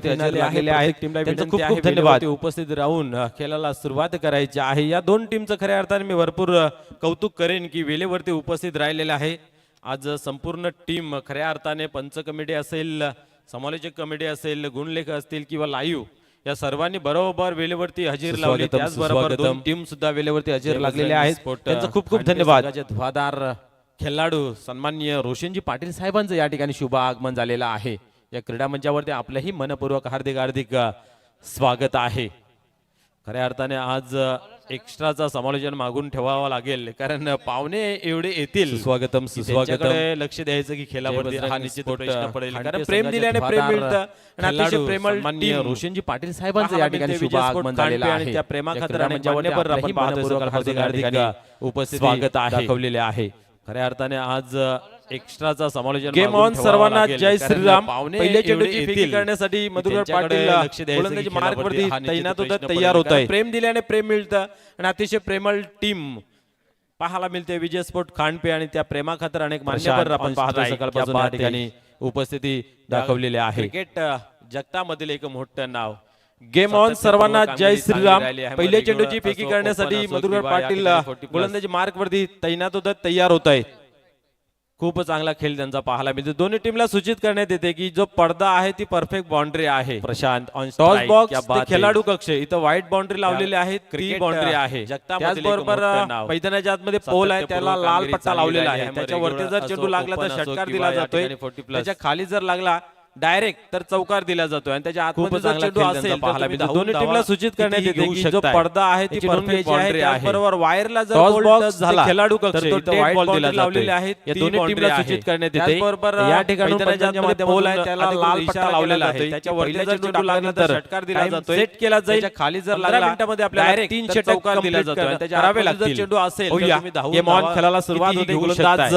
लागलेले आहेत. त्यांचं खूप खूप धन्यवाद. उपस्थित राहून खेळाला सुरुवात करायची आहे. या दोन टीमचं खऱ्या अर्थाने मी भरपूर कौतुक करेन की वेळेवरती उपस्थित राहिलेले आहे. आज संपूर्ण टीम खऱ्या अर्थाने पंच कमिटी असेल, समालोचक कमिटी असेल, गुणलेख असतील किंवा लाईव्ह या सर्वांनी बरोबर वेळेवरती हजेर लावली. त्याचबरोबर दोन टीम सुद्धा वेळेवरती हजेर लागलेले आहेत. त्यांचं खूप खूप धन्यवाद. धुवादार खेळाडू सन्माननीय रोशनजी पाटील साहेबांचं या ठिकाणी शुभ आगमन झालेलं आहे. या क्रीडा मंचावरती आपलंही मनपूर्वक हार्दिक हार्दिक स्वागत आहे. खऱ्या अर्थाने आज एक्स्ट्राचा समालोचन मागून ठेवावा लागेल, कारण पाहुणे एवढे येतील. स्वागतम सुस्वागतम. लक्ष द्यायचं की खेळावरती हा निश्चित प्रश्न पडेल, कारण प्रेम दिल्याने प्रेम मिळतं. अतिशय प्रेमळ टीम रोशनजी पाटील साहेबांचं या ठिकाणी शुभ आगमन झालेलं आहे. आणि त्या प्रेमाखातर मान्यवर आपण मनपूर्वक हार्दिक हार्दिक उपस्थित स्वागत दाखवलेले आहे. खऱ्या अर्थाने आज एक्स्ट्राचा समालोचन गेम ऑन. सर्वांना जय श्रीराम. पहिल्या चेंडूची फेकी करण्यासाठी मधुकर पाटील गोलंदाजी मार्कवरती तैनात होतात, तयार होत आहे. प्रेम दिल्याने प्रेम मिळतं आणि अतिशय प्रेमळ टीम पाहायला मिळते. विजय स्पोर्ट खांडपे आणि त्या प्रेमाखातर अनेक मान्यवर आपण पाहतो सकाळपासून या ठिकाणी उपस्थिती दाखवलेली आहे. क्रिकेट जगतामधील एक मोठं नाव. Game on. सर्वांना जय श्रीराम. पहिल्या चेंडूची फेकी करण्यासाठी मधुकर पाटील गोलंदाजी मार्कवरती तैनात होतात, तयार होत आहे. खूप चांगला खेळ त्यांचा पाहायला मिळतो. दोन्ही टीमला सूचित करण्यात येते की जो पडदा आहे ती परफेक्ट बाउंड्री आहे. प्रशांत ऑन टॉस बॉक्स खेळाडू कक्ष इथं व्हाईट बाउंड्री लावलेली आहे, क्रीम बाउंड्री आहे. त्याचबरोबर मैदानाच्या आतमध्ये पोल आहे, त्याला लाल पट्टा लावलेला आहे. त्याच्यावरती जर चेंडू लागला तर षटकार दिला जातोय, त्याच्या खाली जर लागला डायरेक्ट तर चौकार दिला जातोय. आणि त्याच्या आतमध्ये जर चेंडू असेल पाहायला मिळतो. दोन्ही टीमला सूचित करण्यात येते की जो पडदा आहे ती परफेक्ट बाउंड्री आहे. बरोबर वायरला जर टॉस बॉक्स झाला खेळाडू कक्ष इथं व्हाईट बॉल दिला लावलेले आहेत. या दोन्ही टीमला सूचित करण्यात येते. बरोबर या ठिकाणी मैदानाच्या पोल आहे, त्याला लाल पट्टा लावलेला आहे. त्याच्यावरती जर चेंडू लागला तर षटकार दिला जातोय, सेट केला जाईल. खाली जर लागला मिनिटांमध्ये आपल्याला डायरेक्ट 3 चौकार दिला जातोय. आणि त्याच्या आतमध्ये जर चेंडू असेल तर तुम्ही धावून गेम ऑन खेळाला सुरुवात होते. गोलंदाज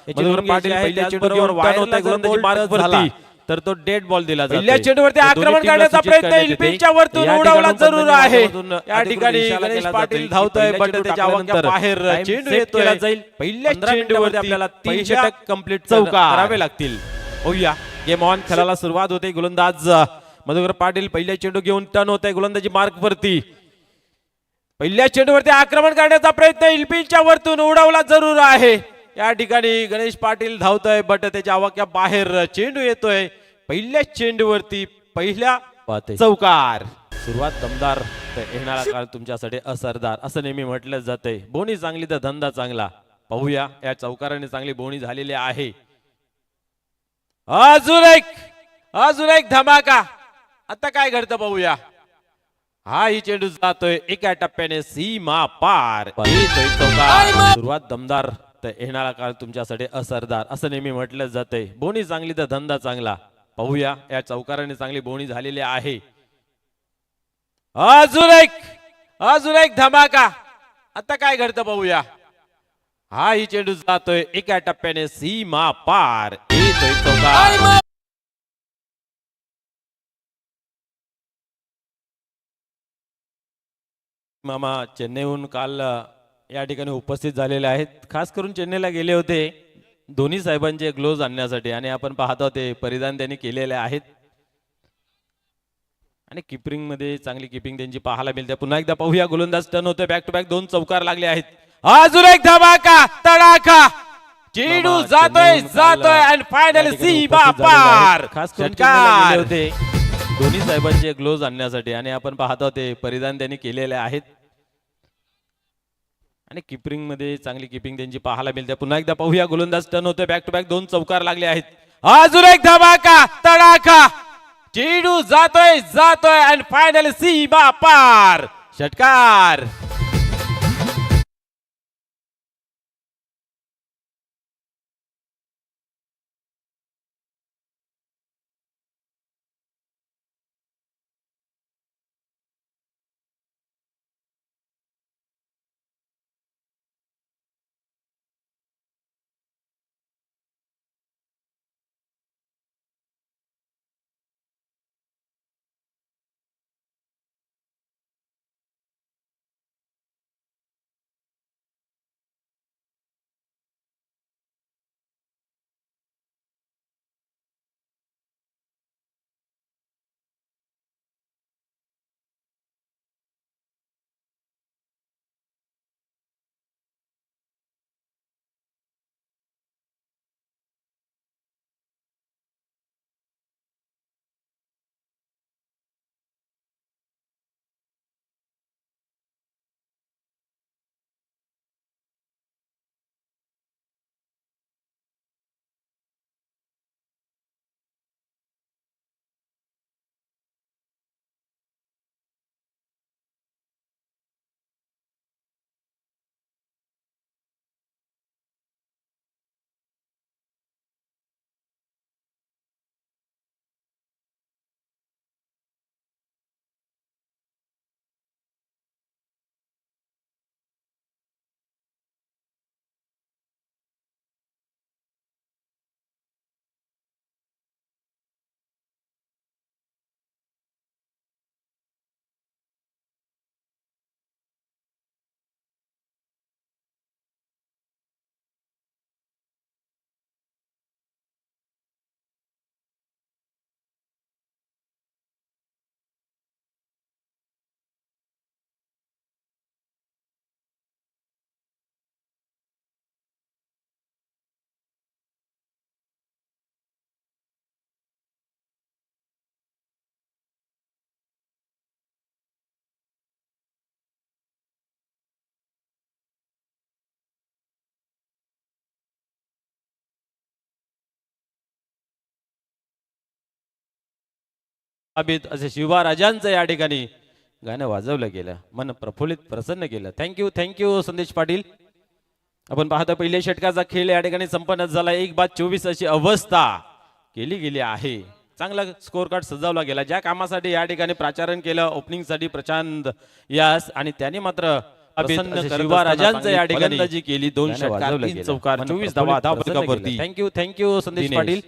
मधुकर पाटील पहिल्या चेंडूवर वायर होता गोलंदाजी मार्कवरती, तर तो डेड बॉल दिला जातो. पहिल्या चेंडूवरती आक्रमण करण्याचा प्रयत्न इल्पिनच्या वरतून उडवला जरूर आहे. या ठिकाणी गणेश पाटील धावतोय, बट त्याच्या अवघ्या बाहेर चेंडू येतोय. जाईल पहिल्या चेंडूवरती आपल्याला 3 षटक कंप्लीट चौकार करावे लागतील. होऊया. गेम ऑन खेळाला सुरुवात होते. गोलंदाज मधुकर पाटील पहिल्या चेंडू घेऊन टर्न होतोय गोलंदाजी मार्कवरती. पहिल्या चेंडूवरती आक्रमण करण्याचा प्रयत्न इल्पिनच्या वरतून उडवला जरूर आहे. या ठिकाणी गणेश पाटील धावतोय, बट त्याच्या अवघ्या बाहेर चेंडू येतोय. पहिल्या चेंडूवरती पहिल्या चौकार. सुरुवात दमदार तर येणारा काळ तुमच्यासाठी असरदार असं नेहमी म्हटलं जातंय. बोणी चांगली तर धंदा चांगला. पाहूया या चौकाराने चांगली बोणी झालेली आहे. अजून एक धमाका. आता काय घडतं पाहूया. हा ही चेंडू जातोय एका टप्प्याने सीमा पार. चौकार. सुरुवात दमदार तर येणारा काळ तुमच्यासाठी असरदार असं नेहमी म्हटलं जातंय. बोणी चांगली तर धंदा चांगला. पाहूया या चौकाराने चांगली बोणी झालेली आहे. अजून एक धमाका. आता काय घडतं पाहूया. हा ही चेंडू जातोय एका टप्प्याने सीमा पार. चौकार. मामा चेन्नईहून काल या ठिकाणी उपस्थित झालेले आहेत. खास करून चेन्नईला गेले होते धोनी साहेबांचे ग्लोव्ज आणण्यासाठी, आणि आपण पाहतो ते परिधान त्यांनी केलेले आहेत. आणि किपिंग मध्ये चांगली किपिंग त्यांची पाहायला मिळते. पुन्हा एकदा पाहूया. गोलंदाज टर्न होतोय. बॅक टू बॅक 2 चौकार लागले आहेत. अजून एक धमाका तडाखा. चेंडू जातोय आणि फायनल सीमा पार. खास करून गेले होते धोनी साहेबांचे ग्लोव्ज आणण्यासाठी, आणि आपण पाहतो ते परिधान त्यांनी केलेले आहेत. आणि किपिंग मध्ये चांगली किपिंग त्यांची पाहायला मिळते. पुन्हा एकदा पाहूया. गोलंदाज टर्न होतोय. बॅक टू बॅक 2 चौकार लागले आहेत. अजून एक धमाका तडाखा. चेंडू जातोय आणि फायनल सीमा पार. षटकार. अभित असे शिवराजांचं या ठिकाणी गाणं वाजवलं गेलं, मन प्रफुल्लित प्रसन्न केलं. थँक्यू संदेश पाटील. आपण पाहता पहिल्या षटकाचा खेळ या ठिकाणी संपन्न झाला. 1:24 अशी अवस्था केली गेली आहे. चांगला स्कोर कार्ड सजवला गेला. ज्या कामासाठी या ठिकाणी प्राचारण केलं ओपनिंग साठी प्रचंड यास आणि त्याने मात्र शिवराजांचं या ठिकाणी केली. 2 षटकार 3 चौकार 24 धावा धावपलकावरती. थँक्यू संदेश पाटील.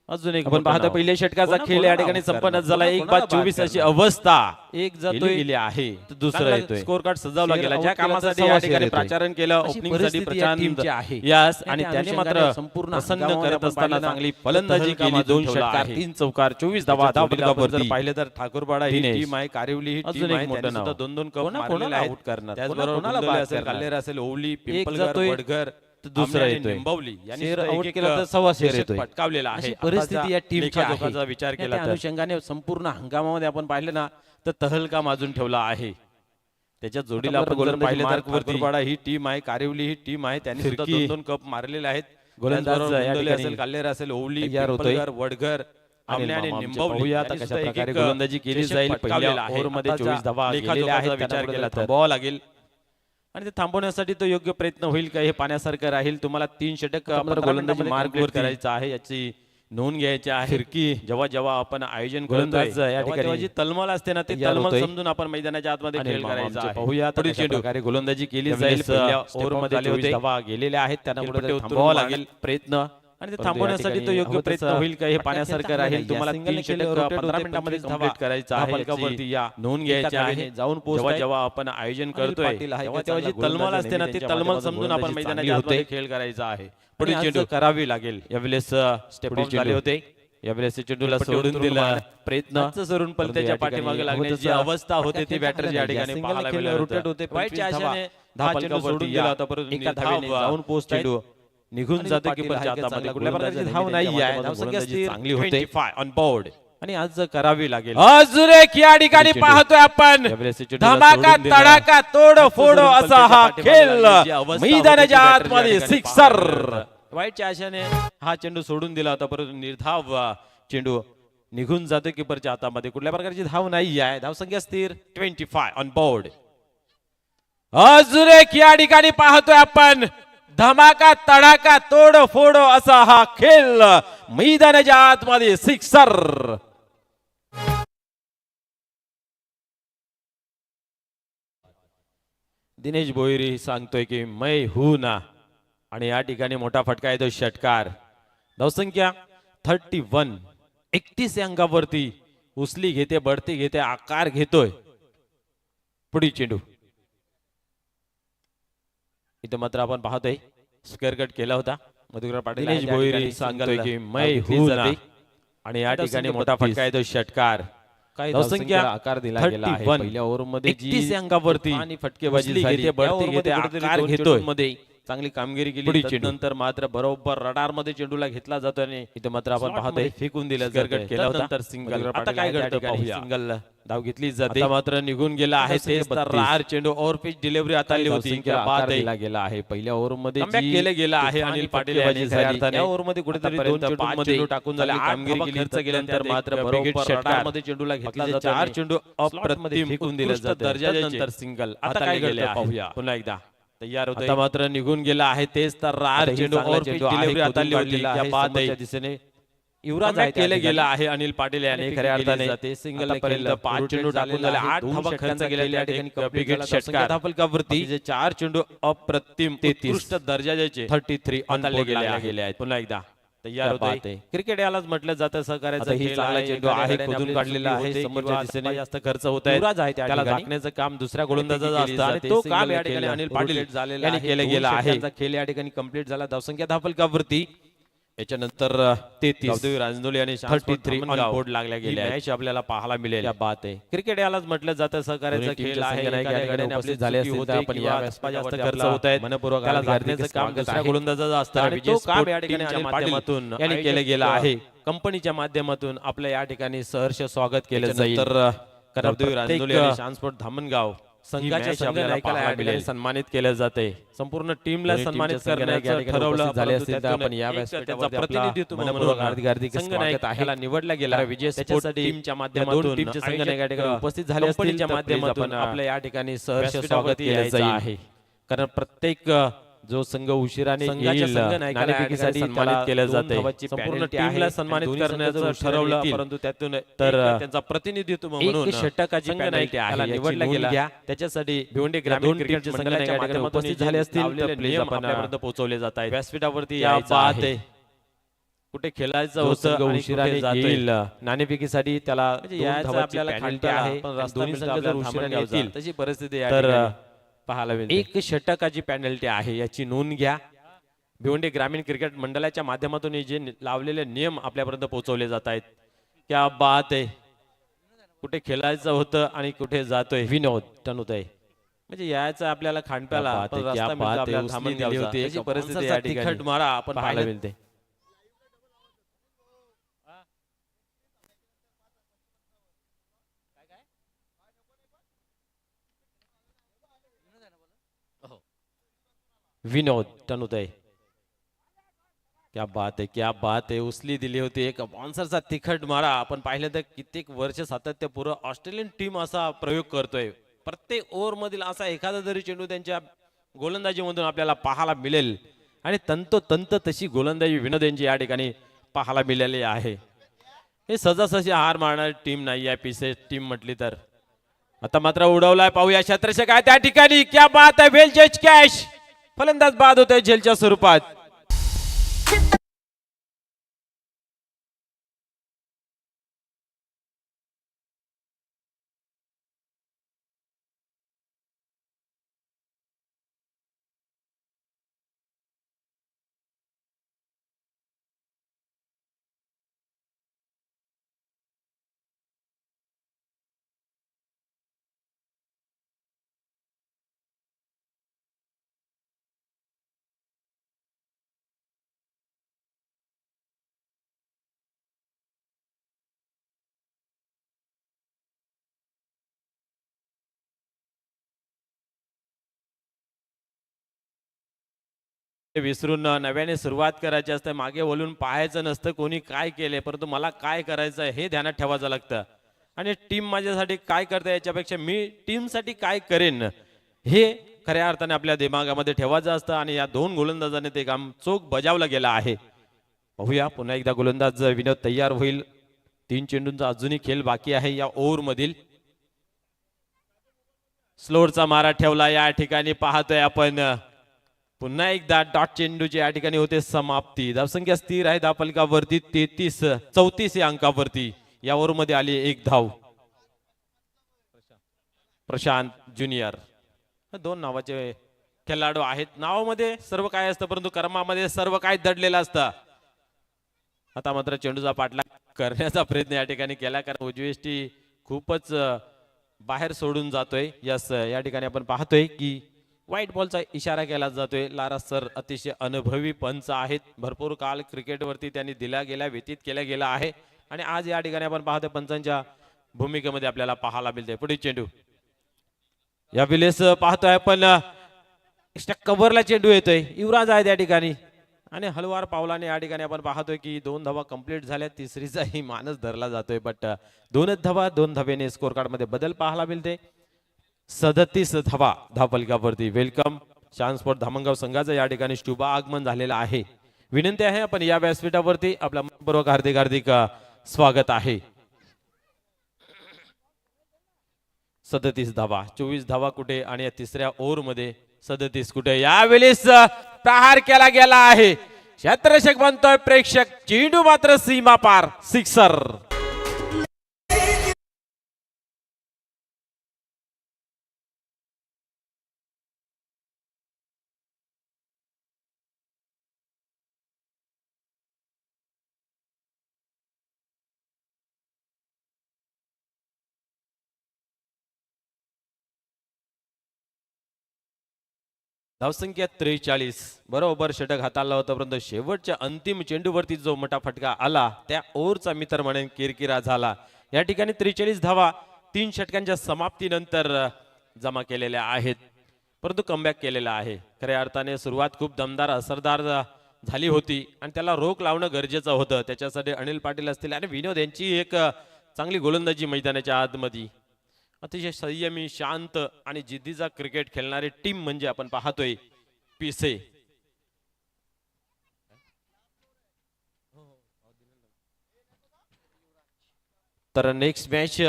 अजून एक आपण पाहता पहिल्या षटकाचा खेळ या ठिकाणी संपन्न झाला. 1:24 अशी अवस्था एक जातोय गेली आहे, दुसरा येतोय. स्कोर कार्ड सजवला गेला. ज्या कामासाठी या ठिकाणी प्राचारण केलं ओपनिंग साठी प्रचंड यास आणि त्याने मात्र संपूर्ण प्रसन्न करत असताना चांगली फलंदाजी केली. 2 षटकार 3 चौकार 24 धावा धावपलकावरती. पाहिलं तर ठाकूरपाडा ही टीम आहे, कारिवली ही टीम आहे. त्यांनी सुद्धा 2-2 कप मारलेले आहेत. त्याचबरोबर असेल कल्लेर असेल ओवली पिंपलगर वडघर दुसरा येतोय निंबवली यांनी आउट केलं तर 1.25 शेर येतोय. पटकावलेला आहे. परिस्थिती या टीमच्या जोखाचा विचार केला तर अनुषंगाने संपूर्ण हंगामामध्ये आपण पाहिलं ना तर तहलका माजून ठेवला आहे. त्याच्या जोडीला आपण जर पाहिलं तर ठाकूरपाडा ही टीम आहे, कारिवली ही टीम आहे. त्यांनी सुद्धा 2-2 कप मारलेले आहेत. गोलंदाज असेल कल्लेर असेल ओवली पिंपलगर वडघर आणि निंबवली आता कशा प्रकारे गोलंदाजी केली जाईल. पहिल्या ओव्हरमध्ये 24 धावा गेलेल्या आहेत. विचार केला तर थांबवावं लागेल आणि ते थांबवण्यासाठी तो योग्य प्रयत्न होईल का हे पाण्यासारखं राहील. तुम्हाला 3 षटक गोलंदाजी मार्गवर करायचं आहे याची नोंद घ्यायची आहे. फिरकी जेव्हा आपण आयोजन गोलंदाज या ठिकाणी जी तलमल असते ना ते तलमल समजून आपण मैदानाच्या आतमध्ये खेळ करायचा आहे. पाहूया कशा प्रकारे गोलंदाजी केली जाईल. पहिल्या ओव्हरमध्ये 24 धावा गेलेल्या आहेत. त्यांना कुठे थांबवावं लागेल प्रयत्न आणि ते थांबवण्यासाठी तो योग्य प्रयत्न होईल का हे पाण्यासारखं राहील. तुम्हाला 3 षटक 15 मिनिटांमध्ये कंप्लीट करायचं आहे. या नोंद घ्यायची आहे. जाऊन जेव्हा आपण आयोजन करतोय तेव्हा जी तलमल असते ना ती तलमल समजून आपण मैदानाच्या आतमध्ये खेळ करायचा आहे. पुढे चेंडू करावी लागेल. यावेळेस स्टेप आउट झाले होते. यावेळेस चेंडूला सोडून दिला प्रयत्न सोडून पलत्याच्या पाठीमागे लागण्याची अवस्था होते ती बॅटर या ठिकाणी पाहायला मिळाली. रोटेट होते वाईटच्या आशाने धाव सोडून दिला होता परंतु एका धावेने जाऊन पोस्ट चेंडू निघून जातो कीपरच्या हातामध्ये. कुठल्या प्रकारची धाव नाही आहे. धावसंख्या चांगली होते ऑन बोर्ड आणि आज करावी लागेल. अजून एक या ठिकाणी पाहतोय आपण धमाका तडाका तोड फोड असा हा खेळ मैदानाच्या आतमध्ये सिक्सर. वाईटच्या आशाने हा चेंडू सोडून दिला होता परंतु निर्धाव चेंडू निघून जातो कीपरच्या हातामध्ये. कुठल्या प्रकारची धाव नाही आहे. धावसंख्या स्थिर 25 ऑन बोर्ड. अजून एक या ठिकाणी पाहतोय आपण धमाका तडाका तोड फोड असा हा खेळ मैदानाच्या आतमध्ये सिक्सर. दिनेश भोईरी सांगतोय की मै हू ना आणि या ठिकाणी मोठा फटका येतो षटकार. धावसंख्या 31 31 अंकावरती उचली घेते बढती घेते आकार घेतोय. पुढील चेंडू इथे मात्र आपण पाहतोय स्क्वेअर कट केला होता. मधुकर पाटील दिनेश भोईरी सांगतोय की मै हू ना आणि या ठिकाणी मोठा फटका येतो षटकार. धावसंख्या आकार दिला गेला आहे. पहिल्या ओव्हरमध्ये 31 अंकावरती आणि फटकेबाजी झाली. बढती घेते आकार घेतोय मध्ये चांगली कामगिरी केली. नंतर मात्र बरोबर रडार मध्ये चेंडूला घेतला जातो आणि इथे मात्र आपण पाहतोय फेकून दिलं गरगट केला होता. नंतर सिंगल आता काय घडतं पाहूया. सिंगल धाव घेतली जाते मात्र निघून गेला आहे. तेच तर रार चेंडू ओव्हर पिच डिलिव्हरी आता आली होती. बाद दिला गेला आहे. पहिल्या ओव्हर मध्ये केले गेला आहे अनिल पाटील यांनी. या ओव्हर मध्ये कुठेतरी 2 चेंडू टाकून झाले कामगिरी केली. खर्च केल्यानंतर मात्र बरोबर षटकार मध्ये चेंडूला घेतला जातो. 4 चेंडू अप्रतिम फेकून दिले जाते. दर्जाचे नंतर सिंगल आता काय घडलं पाहूया. पुन्हा एकदा तयार होता मात्र निघून गेला आहे. तेच तर रार चेंडू ओव्हर पिच डिलिव्हरी आता आली होती. या बाद दिशेने युवराज केले गेला आहे अनिल पाटील यांनी. खऱ्या अर्थाने सिंगल पर्यंत 5 चेंडू टाकून झाले. 8 धावा खर्च केलेल्या ठिकाणी षटकार धावपलकावरती 4 चेंडू अप्रतिम उत्कृष्ट दर्जाचे 33 अंदाजले गेले आहेत. पुन्हा एकदा तयार होते. क्रिकेट यालाच म्हटलं जातं सहकार्याचा ही चांगला चेंडू आहे. खोदून काढलेला आहे. समोरच्या दिशेने जास्त खर्च होत आहे. त्याला झाकण्याचं काम दुसऱ्या गोलंदाजाचं असतं आणि तो काम या ठिकाणी अनिल पाटील यांनी केलं गेलं आहे. खेळ या ठिकाणी कंप्लीट झाला. धावसंख्या धावपलकावरती याच्यानंतर 33 रांजोली आणि 33 ऑन बोर्ड लागल्या गेल्या. मॅच आपल्याला पाहायला मिळेल. या बात आहे. क्रिकेट यालाच म्हटलं जातं सहकार्याचा खेळ आहे. आपली झाले असते आपण या जास्त खर्च होत आहेत. मनपूर्वक त्याला झाकण्याचं काम दुसऱ्या गोलंदाजाचं असतं आणि तो काम या ठिकाणी माध्यमातून यांनी केलं गेलं आहे. कंपनीच्या माध्यमातून आपल्या या ठिकाणी सहर्ष स्वागत केलं जाईल. तर रांजोली आणि शानस्पोर्ट धामणगाव संघाच्या संघनायकाला या ठिकाणी सन्मानित केलं जाते. संपूर्ण टीमला सन्मानित करण्याचं ठरवलं झाले असतील तर आपण या व्यासपीठावर प्रतिनिधित्व म्हणून हार्दिक स्वागत आहे निवडला गेला विजय त्याच्यासाठी टीमच्या माध्यमातून टीमचे संघनायक या ठिकाणी उपस्थित झाले असतील त्या माध्यमातून आपल्या या ठिकाणी सहर्ष स्वागत केलं आहे. कारण प्रत्येक जो संघ उशिराने येईल नाणेफेकीसाठी सन्मानित केले जाते. संपूर्ण टीमला सन्मानित करण्याचं ठरवलं परंतु त्यातून तर त्यांचा प्रतिनिधित्व म्हणून षटकाची पेनल्टी आहे निवडला गेला. त्याच्यासाठी भिवंडी ग्रामीण क्रिकेट मंडळाच्या माध्यमातून उपस्थित झाले असतील तर प्लीज आपल्यापर्यंत पोहोचवले जात आहेत. व्यासपीठावरती या बात आहे कुठे खेळायचं होतं उशिराने येईल नाणेफेकीसाठी त्याला आपल्याला पेनल्टी आहे. दोन्ही संघ जर उशिराने येतील तशी परिस्थिती तर पाहायला मिळते. एक षटकाची पेनल्टी आहे याची नोंद घ्या. भिवंडी ग्रामीण क्रिकेट मंडळाच्या माध्यमातून जे लावलेले नियम आपल्यापर्यंत पोहोचवले जात आहेत. क्या बात आहे कुठे खेळायचं होतं आणि कुठे जातोय विनोद टनुताई म्हणजे यायचं आपल्याला खांडप्याला परिस्थिती तिखट मारा आपण पाहायला मिळते. विनोद टनुताई क्या बात आहे उचली दिली होती एक बॉन्सरचा तिखट मारा. आपण पाहिलं तर कित्येक वर्ष सातत्यपूर्व ऑस्ट्रेलियन टीम असा प्रयोग करतोय. प्रत्येक ओव्हर मधील असा एखादा जरी चेंडू त्यांच्या गोलंदाजीमधून आपल्याला पाहायला मिळेल आणि तंतोतंत तशी गोलंदाजी विनोद यांची या ठिकाणी पाहायला मिळाली आहे. हे सहजासहजी हार मारणारी टीम नाही आहे पीसेस टीम म्हटली तर. आता मात्र उडवलाय पाहूया क्षेत्ररक्षक आहे त्या ठिकाणी क्या बात आहे वेल जज कॅश फलंदाज बाद होतोय झेलच्या स्वरूपात. विसरून नव्याने सुरुवात करायची असते. मागे वळून पाहायचं नसतं कोणी काय केले परंतु मला काय करायचं हे ध्यानात ठेवायचं लागतं. आणि टीम माझ्यासाठी काय करते याच्यापेक्षा मी टीमसाठी काय करेन हे खऱ्या अर्थाने आपल्या दिमागामध्ये ठेवायचं असतं. आणि या दोन गोलंदाजाने ते काम चोख बजावलं गेलं आहे. पाहूया पुन्हा एकदा गोलंदाज विनोद तयार होईल. 3 चेंडूंचा अजूनही खेळ बाकी आहे या ओव्हर मधील. स्लोअरचा मारा ठेवला या ठिकाणी पाहतोय आपण. पुन्हा एकदा डॉट चेंडूची या ठिकाणी होते समाप्ती. धावसंख्या स्थिर आहे धावफलकावरती 34 या अंकावरती. या ओव्हर मध्ये आली एक धाव. प्रशांत ज्युनियर दोन नावाचे खेळाडू आहेत. नावामध्ये सर्व काय असतं परंतु कर्मामध्ये सर्व काय दडलेलं असतं. आता मात्र चेंडूचा पाठलाग करण्याचा प्रयत्न या ठिकाणी केला कारण उजवीष्टी खूपच बाहेर सोडून जातोय. यस या ठिकाणी आपण पाहतोय की व्हाईट बॉलचा इशारा केला जातोय. लारा सर अतिशय अनुभवी पंच आहेत. भरपूर काल क्रिकेटवरती त्यांनी दिला गेला व्यतीत केला गेला आहे आणि आज या ठिकाणी आपण पाहतोय पंचांच्या भूमिकेमध्ये आपल्याला पाहायला मिळते. पुढे चेंडू या विलेस पाहतोय आपण कव्हरला चेंडू येतोय. युवराज आहे त्या ठिकाणी आणि हलवार पावलाने या ठिकाणी आपण पाहतोय की 2 धावा कंप्लीट झाल्या. तिसरीचाही मानस धरला जातोय बट 2च धावा 2 धावेने स्कोर कार्ड मध्ये बदल पाहायला मिळते. 37 धावा धावफलकावरती. वेलकम शान स्पोर्ट धामणगाव संघाचं या ठिकाणी शुभ आगमन झालेलं आहे. विनंती आहे आपण या व्यासपीठावरती आपल्या मनपूर्वक हार्दिक स्वागत आहे. 37 धावा 24 धावा कुठे आणि या तिसऱ्या ओव्हर मध्ये 37 कुठे. यावेळेस प्रहार केला गेला आहे. क्षेत्ररक्षक बनतोय प्रेक्षक. चेंडू मात्र सीमा पार सिक्सर. धावसंख्या 43 बरोबर षटक हाताळला होता परंतु शेवटच्या अंतिम चेंडूवरती जो मोठा फटका आला त्या ओव्हरचा मित्र म्हणून किरकिरा झाला. या ठिकाणी 43 धावा 3 षटकांच्या समाप्तीनंतर जमा केलेल्या आहेत, परंतु कमबॅक केलेला आहे. खऱ्या अर्थाने सुरुवात खूप दमदार असरदार झाली होती आणि त्याला रोख लावणं गरजेचं होतं. त्याच्यासाठी अनिल पाटील असतील आणि विनोद यांची एक चांगली गोलंदाजी मैदानाच्या आतमध्ये. अतिशय संयमी, शांत आणि जिद्दीचा क्रिकेट खेळणारी टीम म्हणजे आपण पाहतोय पिसे. तर नेक्स्ट मॅच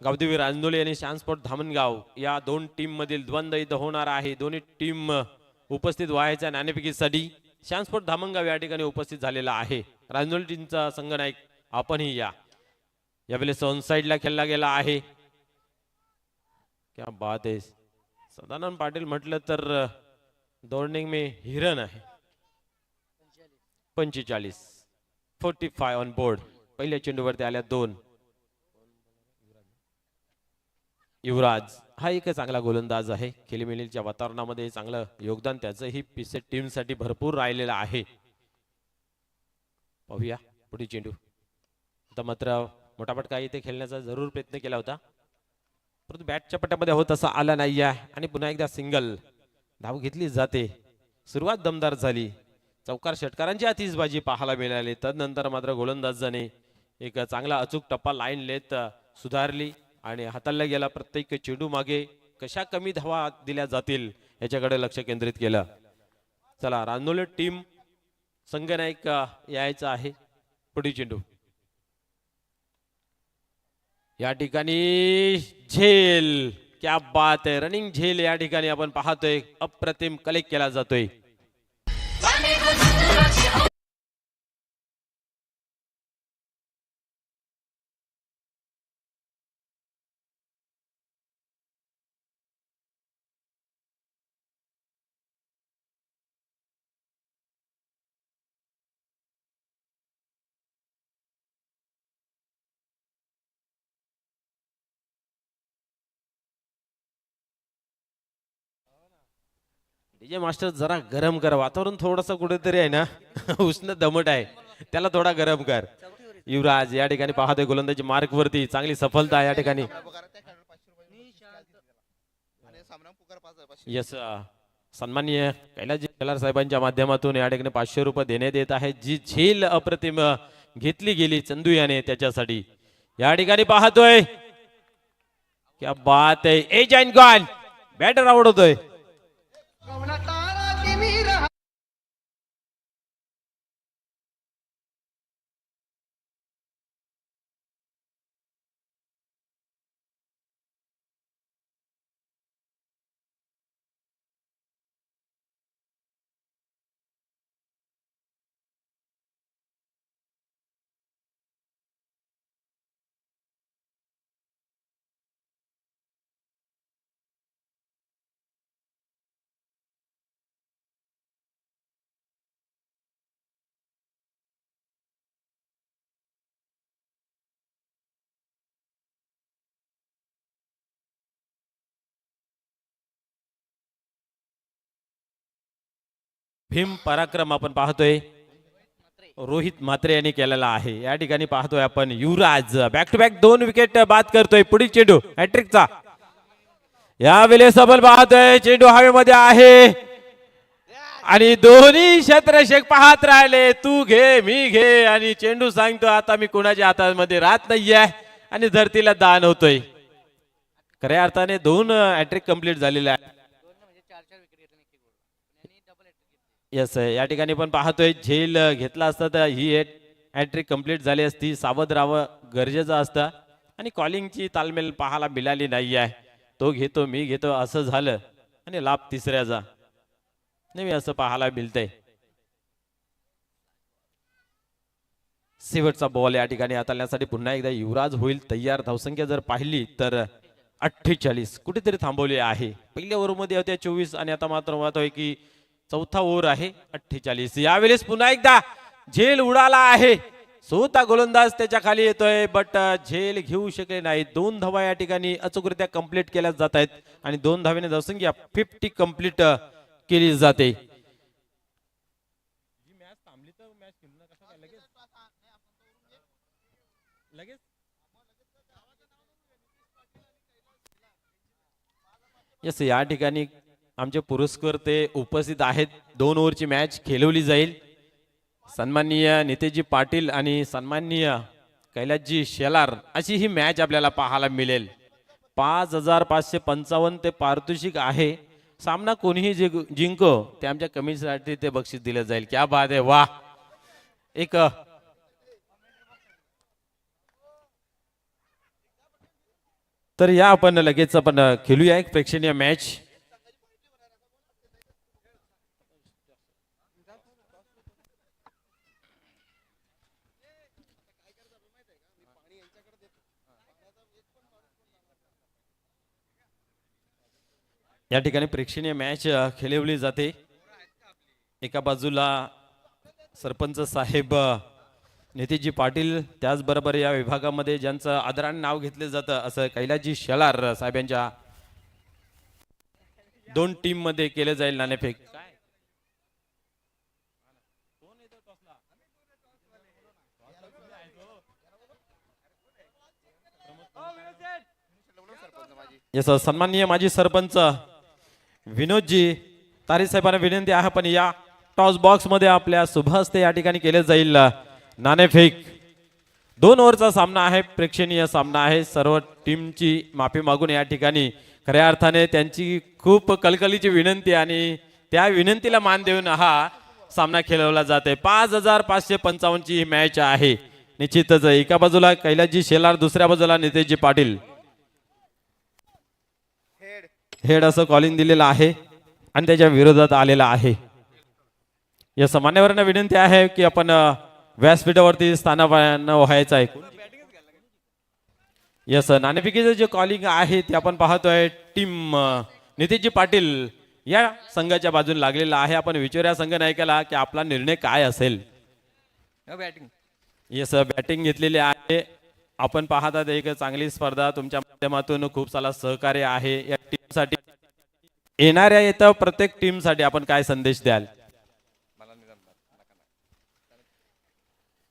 गावदेवी रांजोली आणि शानस्पोर्ट धामणगाव या दोन टीम मधील द्वंद्व इथं होणार आहे. दोन्ही टीम उपस्थित व्हायच्या नाणेफेकीसाठी शानस्पोर्ट धामणगाव या ठिकाणी उपस्थित झालेला आहे. रांजोली टीमचा संघनायक आपणही यावेळेस ऑन साइडला खेळला गेला आहे. क्या बात आहे. सदानंद पाटील म्हटलं तर दौड़ने में हिरन आहे. 45 ऑन बोर्ड. पहिल्या चेंडूवरती आल्या 2. युवराज हा एक चांगला गोलंदाज आहे. खेळीमेळीच्या वातावरणामध्ये चांगलं योगदान त्याचंही पिसे टीम साठी भरपूर राहिलेलं आहे. पाहूया पुढे चेंडू. आता मात्र मोठा फटका इथे खेळण्याचा जरूर प्रयत्न केला होता, परंतु बॅटच्या पट्ट्यामध्ये होत असं आला नाही आहे आणि पुन्हा एकदा सिंगल धाव घेतली जाते. सुरुवात दमदार झाली. चौकार षटकारांची आतिषबाजी पाहायला मिळाली. तदनंतर मात्र गोलंदाजाने एक चांगला अचूक टप्पा लाईन लेत सुधारली आणि हाताळला गेला. प्रत्येक चेंडू मागे कशा कमी धावा दिल्या जातील याच्याकडे लक्ष केंद्रित केलं. चला रांजोली टीम संघनायक यायचा आहे. पुढील चेंडू या ठिकाणी झेल. क्या बात आहे. रनिंग झेल या ठिकाणी आपण पाहतोय. अप्रतिम कलेक्ट केला जातोय. डीजे मास्टर जरा गरम कर. वातावरण थोडस कुठेतरी आहे ना उष्ण दमट आहे, त्याला थोडा गरम कर. युवराज या ठिकाणी पाहतोय गोलंदाजी मार्क वरती. चांगली सफलता या ठिकाणी. यस सन्माननीय कैलासजी कलार साहेबांच्या माध्यमातून या ठिकाणी 500 रुपये देण्यात येत आहे. जी झेल अप्रतिम घेतली गेली चंदू याने त्याच्यासाठी या ठिकाणी पाहतोय. क्या बात आहे. Age and gone. बॅटर आवडतोय. भीम पराक्रम आपण पाहतोय रोहित म्हात्रे यांनी केलेला आहे. या ठिकाणी पाहतोय आपण युवराज बॅक टू बॅक 2 विकेट बाद करतोय. पुढील चेंडू हॅट्रिकचा यावेळेस आपण पाहतोय. चेंडू हवेमध्ये आहे आणि दोन्ही क्षेत्ररक्षक पाहत राहिले. तू घे मी घे आणि चेंडू सांगतो आता मी कोणाच्या हातामध्ये राहत नाहीये आणि धरतीला दान होतोय. खऱ्या अर्थाने 2 हॅट्रिक कंप्लीट झालेले आहे. यस या ठिकाणी पण पाहतोय झेल घेतला असता तर ही हॅट्रिक कंप्लीट झाली असती. सावध राहावं गरजेचं असतं आणि कॉलिंगची तालमेल पाहायला मिळाली नाही आहे. तो घेतो मी घेतो असं झालं आणि लाभ तिसऱ्याचा नेहमी असं पाहायला मिळतंय. शेवटचा बॉल या ठिकाणी हाताळण्यासाठी पुन्हा एकदा युवराज होईल तयार. धावसंख्या जर पाहिली तर 48 कुठेतरी थांबवली आहे. पहिल्या ओव्हरमध्ये होत्या 24 आणि आता मात्र पाहतोय की चौथा ओव्हर आहे 48. यावेळेस पुन्हा एकदा झेल उडाला आहे. स्वतः गोलंदाज त्याच्या खाली येतोय बट झेल घेऊ शकले नाही. 2 धावा या ठिकाणी अचूकरित्या कंप्लीट केल्या जात आहेत आणि 2 धावेने धावसंख्या 50 कंप्लीट केली जाते. यस, या ठिकाणी आमचे पुरस्कार ते उपस्थित आहेत. 2 ओव्हरची मॅच खेळवली जाईल. सन्माननीय नितेशजी पाटील आणि सन्माननीय कैलासजी शेलार अशी ही मॅच आपल्याला पाहायला मिळेल. 5,555 ते पारितोषिक आहे. सामना कोणीही जिंको ते आमच्या कमिटीसाठी ते बक्षीस दिलं जाईल. क्या बात आहे, वाह. एक तर या आपण लगेच आपण खेळूया एक प्रेक्षणीय मॅच. या ठिकाणी प्रेक्षणीय मॅच खेळवली जाते. एका बाजूला सरपंच साहेब नितेशजी पाटील, त्याचबरोबर या विभागामध्ये ज्यांचं आदराने नाव घेतलं जातं असं कैलासजी शेलार साहेबांच्या 2 टीम मध्ये केलं जाईल नाणेफेक. येस, सन्माननीय माजी सरपंच विनोदजी तारे साहेबांना विनंती आहे पण या टॉस बॉक्स मध्ये आपल्या शुभहस्ते या ठिकाणी केले जाईल नाणेफेक. 2 ओव्हरचा सामना आहे, प्रेक्षणीय सामना आहे. सर्व टीमची माफी मागून या ठिकाणी खऱ्या अर्थाने त्यांची खूप कलकलीची विनंती आणि त्या विनंतीला मान देऊन हा सामना खेळवला जाते. 5,555 ची ही मॅच आहे. निश्चितच एका बाजूला कैलासजी शेलार, दुसऱ्या बाजूला नितेशजी पाटील. हेड असं कॉलिंग दिलेलं आहे आणि त्याच्या विरोधात आलेला आहे. या सामान्यवरांना विनंती आहे की आपण व्यासपीठावरती स्थानापन्न व्हायचं आहे. यस, नाणेफेकीचं जे कॉलिंग आहे ते आपण पाहतोय. टीम नितेशजी पाटील या संघाच्या बाजूने लागलेला आहे. आपण विचारूया संघ नायकाला की आपला निर्णय काय असेल. बॅटिंग. यस, बॅटिंग घेतलेली आहे. आपण पाहतात एक चांगली स्पर्धा तुमच्या माध्यमातून खूप सारा सहकार्य आहे या टीमसाठी. येणाऱ्या येत्या प्रत्येक टीमसाठी आपण काय संदेश द्याल.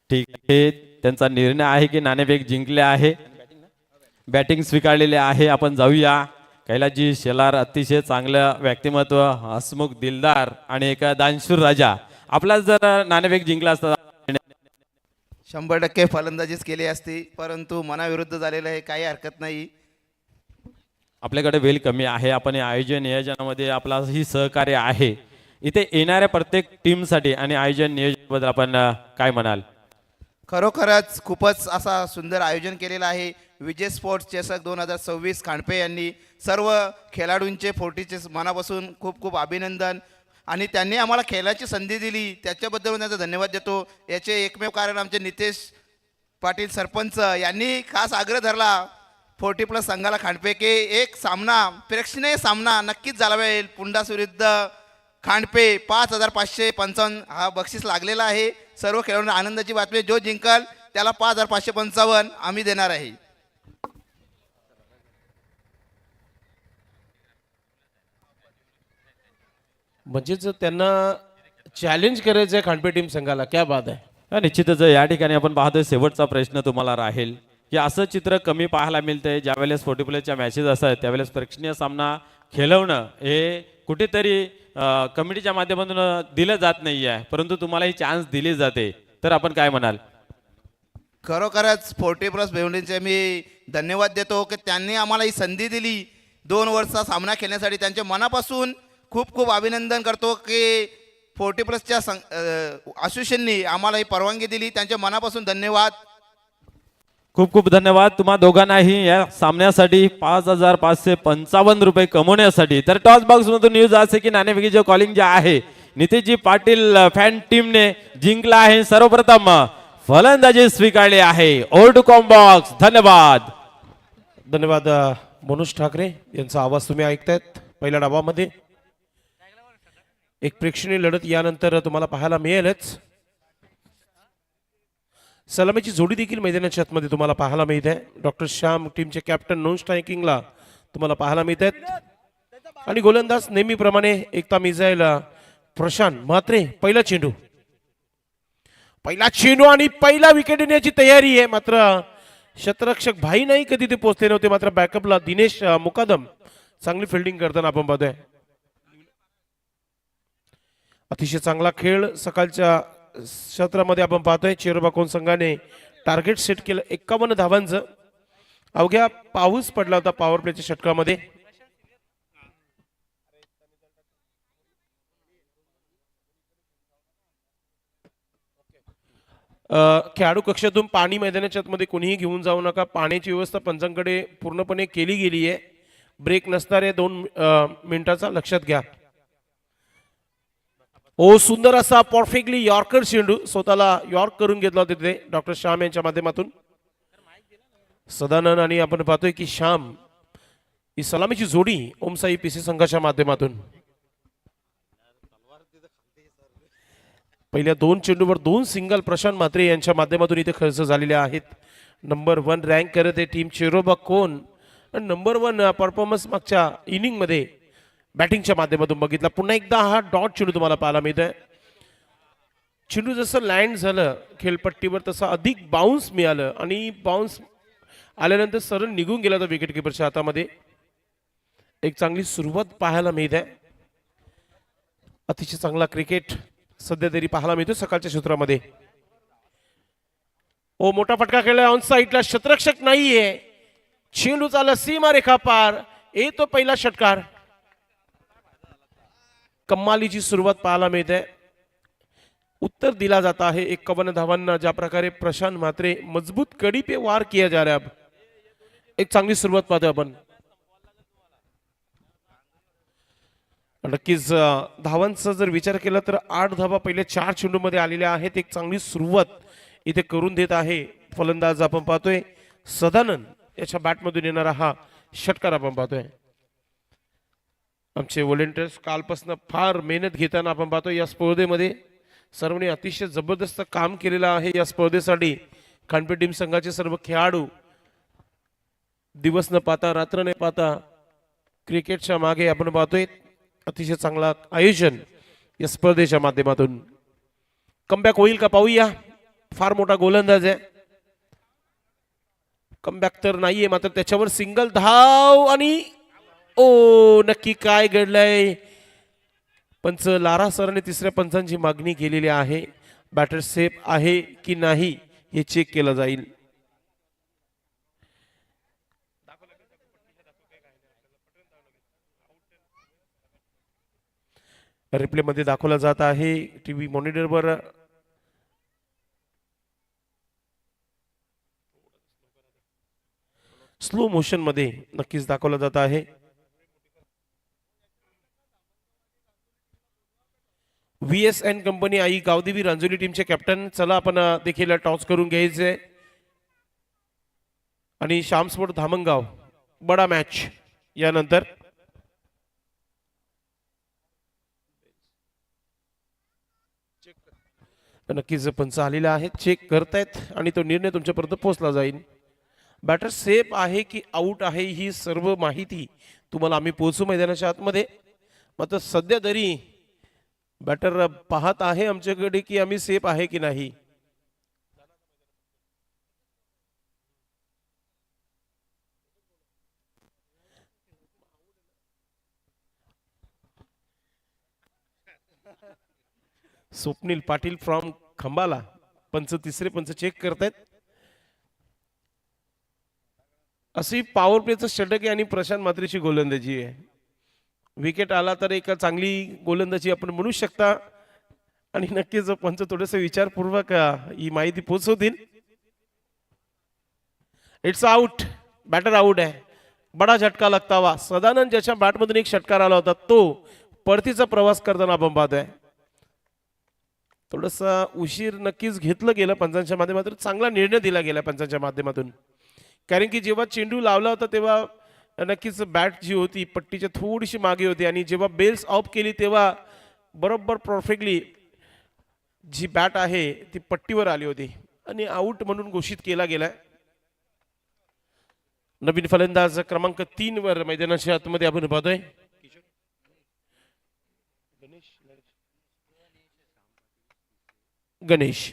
ठीक आहे, त्यांचा निर्णय आहे की नाणेफेक जिंकले आहे, बॅटिंग स्वीकारलेले आहे. आपण जाऊया. कैलासजी शेलार अतिशय चांगलं व्यक्तिमत्व, हसमुख, दिलदार आणि एक दानशूर राजा. आपला जर नाणेफेक जिंकला असता 100% फलंदाजीच केली असती, परंतु मनाविरुद्ध झालेलं आहे, काही हरकत नाही. आपल्याकडे वेळ कमी आहे. आपण आयोजन नियोजनामध्ये आपला ही सहकार्य आहे. इथे येणाऱ्या प्रत्येक टीमसाठी आणि आयोजन नियोजनाबद्दल आपण काय म्हणाल. खरोखरच खूपच असा सुंदर आयोजन केलेलं आहे. विजय स्पोर्ट्स चषक 2026 खांडपे यांनी सर्व खेळाडूंचे 40चे मनापासून खूप खूप अभिनंदन. आणि त्यांनी आम्हाला खेळाची संधी दिली त्याच्याबद्दल त्यांचा धन्यवाद देतो. याचे एकमेव कारण आमचे नितेश पाटील सरपंच यांनी खास आग्रह धरला 40+ संघाला खांडपे की एक सामना, प्रेक्षणीय सामना नक्कीच झाला पाहिजे. पुंडास विरुद्ध खांडपे 5,555 हा बक्षीस लागलेला आहे. सर्व खेळाडूंना आनंदाची बातमी, जो जिंकल त्याला 5,555 आम्ही देणार आहे. म्हणजेच त्यांना चॅलेंज करायचं आहे खांडपे टीम संघाला. क्या बात आहे. निश्चितच या ठिकाणी आपण पाहतोय शेवटचा प्रश्न तुम्हाला राहील की असं चित्र कमी पाहायला मिळतंय. ज्यावेळेस 40+च्या मॅचेस असतात त्यावेळेस प्रेक्षणीय सामना खेळवणं हे कुठेतरी कमिटीच्या माध्यमातून दिलं जात नाही आहे, परंतु तुम्हाला ही चान्स दिली जाते. तर आपण काय म्हणाल. खरोखरच 40+ भिवंडीचे मी धन्यवाद देतो की त्यांनी आम्हाला ही संधी दिली 2 वर्षचा सामना खेळण्यासाठी. त्यांच्या मनापासून खूप खूप अभिनंदन करतो की 40+च्या असोसिएशननी आम्हाला ही परवानगी दिली. त्यांच्या मनापासून धन्यवाद. खूप खूप धन्यवाद तुम्हा दोघांनाही या सामन्यासाठी 5,555 रुपये कमवण्यासाठी. तर टॉस बॉक्स मधून न्यूज असे की नाणेफेकीचे कॉलिंग जे आहे नितेशजी पाटील फॅन टीमने जिंकला आहे. सर्वप्रथम फलंदाजी स्वीकारली आहे ओल्ड कॉम्बॉक्स. धन्यवाद. धन्यवाद मनोज ठाकरे यांचा आवाज तुम्ही ऐकतायत. पहिल्या डावामध्ये एक प्रेक्षणीय लढत यानंतर तुम्हाला पाहायला मिळेलच. सलामीची जोडी देखील मैदानाच्या आतमध्ये तुम्हाला पाहायला मिळत आहे. डॉक्टर श्याम टीमचे कॅप्टन नॉन स्ट्रायकिंगला तुम्हाला पाहायला मिळत आहेत. आणि गोलंदाज नेहमीप्रमाणे एकता मिसाईल प्रशांत म्हात्रे. पहिला चेंडू आणि पहिला विकेट येण्याची तयारी आहे. मात्र शतरक्षक भाई नाही कधी ते पोहोचले नव्हते. मात्र बॅकअपला दिनेश मुकादम चांगली फिल्डिंग करताना आपण पाहतोय. अतिशय चांगला खेळ सकाळच्या क्षेत्रामध्ये आपण पाहतोय. चेरोबाकोन संघाने टार्गेट सेट केलं 51 धावांचं. अवघ्या पाऊस पडला होता पॉवर प्लेच्या षटकामध्ये. खेळाडू कक्षातून पाणी मैदानाच्या आतमध्ये कोणीही घेऊन जाऊ नका. पाण्याची व्यवस्था पंचांकडे पूर्णपणे केली गेली आहे. ब्रेक नसणारे 2 मिनिटाचा लक्षात घ्या. ओ सुंदर असा परफेक्टली यॉर्कर चेंडू स्वतःला यॉर्क करून घेतला होता तिथे डॉक्टर श्याम यांच्या माध्यमातून. सदानंद आणि आपण पाहतोय की श्याम ही सलामीची जोडी ओमसाई पीसी संघाच्या माध्यमातून. पहिल्या 2 चेंडूवर 2 सिंगल प्रशांत म्हात्रे यांच्या माध्यमातून इथे खर्च झालेले आहेत. नंबर 1 रँक करत आहे टीम चेरोबाकोन. आणि नंबर 1 परफॉर्मन्स मागच्या इनिंग मध्ये बॅटिंगच्या माध्यमातून बघितला. पुन्हा एकदा हा डॉट चेंडू तुम्हाला पाहायला मिळतोय. चेंडू जसं लँड झालं खेळपट्टीवर तसं अधिक बाउन्स मिळालं आणि बाउन्स आल्यानंतर सरळ निघून गेला तर विकेट किपरच्या हातामध्ये. एक चांगली सुरुवात पाहायला मिळत आहे. अतिशय चांगला क्रिकेट सध्या तरी पाहायला मिळतो सकाळच्या क्षेत्रामध्ये. ओ मोठा फटका खेळला ऑन साईडला. शतरक्षक नाहीये. चेंडू चालला सीमा रेखा पार. येतो पहिला षटकार. कमालीची सुरुवात पाहायला मिळते. उत्तर दिला जाता है 51 धावांना. ज्या प्रकारे प्रशांत म्हात्रे मजबूत कड़ी पे वार किया जा रहा है. अब एक चांगली सुरुवात पाहतोय आपण. नक्कीच धावांचा जर विचार केला तर 8 धावा पहिल्या 4 चेंडूमध्ये आलेल्या आहेत. एक चांगली सुरुवात इथे करून देत आहे फलंदाज आपण पाहतोय सदानंद. याच्या बॅटमधून येणारा हा षटकार आपण पाहतोय. आमचे व्हॉलेंटियर्स कालपासून फार मेहनत घेताना आपण पाहतोय या स्पर्धेमध्ये. सर्वांनी अतिशय जबरदस्त काम केलेलं आहे या स्पर्धेसाठी. खांडपे टीम संघाचे सर्व खेळाडू दिवस न पाहता रात्र न पाहता क्रिकेटच्या मागे आपण पाहतोय. अतिशय चांगला आयोजन या स्पर्धेच्या माध्यमातून. कमबॅक होईल का पाहूया. फार मोठा गोलंदाज आहे. कमबॅक तर नाहीये मात्र त्याच्यावर सिंगल धाव आणि ओ नक्की काय घडलंय. पंच लारा सरांनी तिसऱ्या पंचांची मागणी केलेली आहे. बॅटर सेफ आहे की नाही हे चेक केलं जाईल. रिप्ले मध्ये दाखवला जात आहे टीव्ही मॉनिटरवर. स्लो मोशन मध्ये नक्कीच दाखवला जात आहे. VSN कंपनी आई गावदेवी रांजोली टीमचे कॅप्टन. चला आपण देखील टॉस करून घ्यायचे. आणि श्याम स्पोर्ट धामणगाव बडा मॅच यानंतर नक्कीच पंच आलेले आहेत. चेक करतायत आणि तो निर्णय तुमच्यापर्यंत पोहोचला जाईल. बॅटर सेफ आहे की आउट आहे ही सर्व माहिती तुम्हाला आम्ही पोहोचू मैदानाच्या आतमध्ये. मात्र सध्या तरी बॅटर पाहत आहे आमच्याकडे की आम्ही सेफ आहे की नाही. स्वप्नील पाटील फ्रॉम खंबाला. पंच तिसरे पंच चेक करतायत. अशी पॉवर प्लेचं षटक आहे आणि प्रशांत म्हात्रेची गोलंदाजी आहे. विकेट आला तर एक चांगली गोलंदाजी आपण म्हणू शकता. आणि नक्कीच पंच थोडस विचारपूर्वक ही माहिती पोहोचवतील. It's out. बॅटर आउट आहे. बडा झटका लगता हुआ. सदानंद ज्याच्या बॅटमधून एक षटकार आला होता तो परतीचा प्रवास करताना आपण पाहतोय. थोडंसं उशीर नक्कीच घेतलं गेलं पंचांच्या माध्यमातून. चांगला निर्णय दिला गेला पंचांच्या माध्यमातून. कारण की जेव्हा चेंडू लावला होता तेव्हा नक्कीच बॅट जी होती पट्टीच्या थोडीशी मागे होती आणि जेव्हा बेल्स ऑफ केली तेव्हा बरोबर परफेक्टली जी बॅट आहे ती पट्टीवर आली होती आणि आउट म्हणून घोषित केला गेलाय. नवीन फलंदाज क्रमांक 3 वर मैदानाच्या आतमध्ये आपण पाहतोय. गणेश.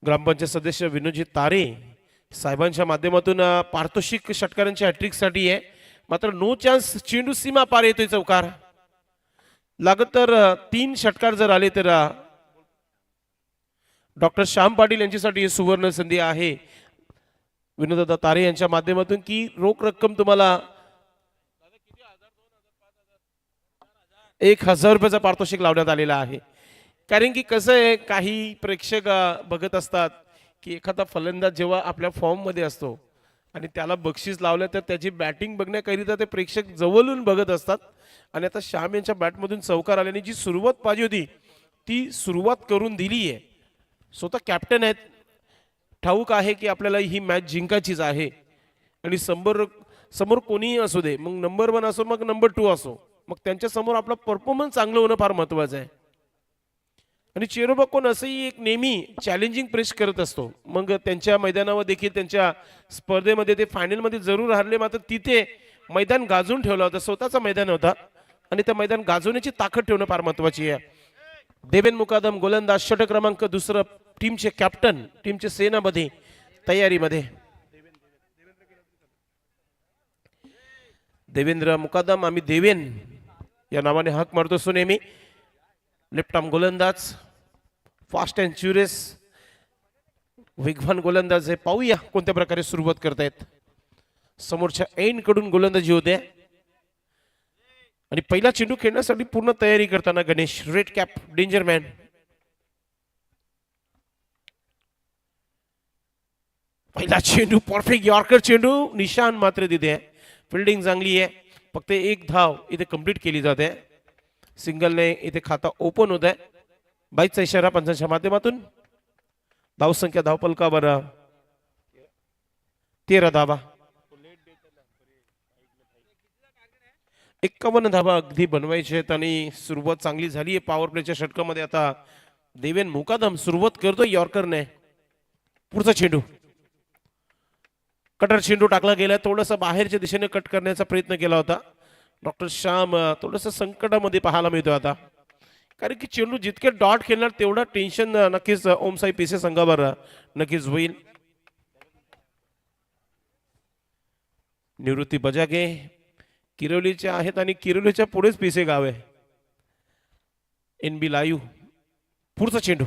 ग्रामपंचायत सदस्य विनोदजी तारे साहेबांच्या माध्यमातून पारितोषिक षटकारांच्या हॅट्रिकसाठी आहे, मात्र नो चान्स. चेंडू सीमा पार येतोय चौकार. लागत तर 3 षटकार जर आले तर डॉक्टर श्याम पाटील यांच्यासाठी ही सुवर्ण संधी आहे विनोददादा तारे यांच्या माध्यमातून की रोख रक्कम तुम्हाला 1,000 रुपयाचा पारितोषिक लावण्यात आलेला आहे. कारण की कसं आहे, काही प्रेक्षक बघत असतात की एखादा फलंदाज जेव्हा आपल्या फॉर्ममध्ये असतो आणि त्याला बक्षीस लावलं तर त्याची बॅटिंग बघण्याकरिता ते प्रेक्षक जवळून बघत असतात. आणि आता श्याम यांच्या बॅटमधून चौकार आल्याने जी सुरुवात पाहिजे होती ती सुरुवात करून दिली आहे. स्वतः कॅप्टन आहेत, ठाऊक आहे की आपल्याला ही मॅच जिंकायचीच आहे. आणि समोर कोणीही असू दे, मग नंबर 1 असो मग नंबर 2 असो, मग त्यांच्या समोर आपला परफॉर्मन्स चांगलं होणं फार महत्वाचं आहे. आणि चेरोबा असंही एक नेहमी चॅलेंजिंग प्रेस करत असतो. मग त्यांच्या मैदानावर देखील त्यांच्या स्पर्धेमध्ये ते फायनलमध्ये जरूर हरले, मात्र तिथे मैदान गाजून ठेवलं होतं. स्वतःचं मैदान होता आणि त्या मैदान गाजवण्याची ताकद ठेवणं फार महत्वाची आहे. देवेन मुकादम गोलंदाज षटक क्रमांक 2 टीमचे कॅप्टन, टीमचे सेनापती तयारीमध्ये. देवेंद्र मुकादम, आम्ही देवेन या नावाने हाक मारतो असतो नेहमी. लेफ्ट आर्म गोलंदाज, फास्ट अँड फ्युरियस वेगवान गोलंदाज आहे. पाहूया कोणत्या प्रकारे सुरुवात करतायत. समोरच्या एंड कडून गोलंदाजी होते आणि पहिला चेंडू खेळण्यासाठी पूर्ण तयारी करताना Ganesh, red cap danger man. पहिला चेंडू परफेक्ट यॉर्कर चेंडू, निशान मात्र तिथे आहे. फिल्डिंग चांगली आहे, फक्त 1 धाव इथे कंप्लीट केली जाते. सिंगलने इथे खाता ओपन होत आहे. बाईकचा इशारा पंचांच्या माध्यमातून. धावसंख्या धावपलकावर 13 धावा. 51 धावा अगदी बनवायचे आहेत आणि सुरुवात चांगली झाली आहे पॉवर प्लेच्या षटकामध्ये. आता देवेन मुकादम सुरुवात करतो यॉर्करने. पुढचा चेंडू, कटर चेंडू टाकला गेला, थोडासा बाहेरच्या दिशेने कट करण्याचा प्रयत्न केला होता. डॉक्टर श्याम थोडस संकटामध्ये पाहायला मिळतो आता, कारण की चेंडू जितके डॉट खेळणार तेवढा टेन्शन नक्कीच ओमसाई पिसे संघावर नक्कीच होईल. निवृत्ती बजागे किरोलीच्या आहेत आणि किरोलीच्या पुढेच पिसे गाव आहे. NB live. पुढचा चेंडू,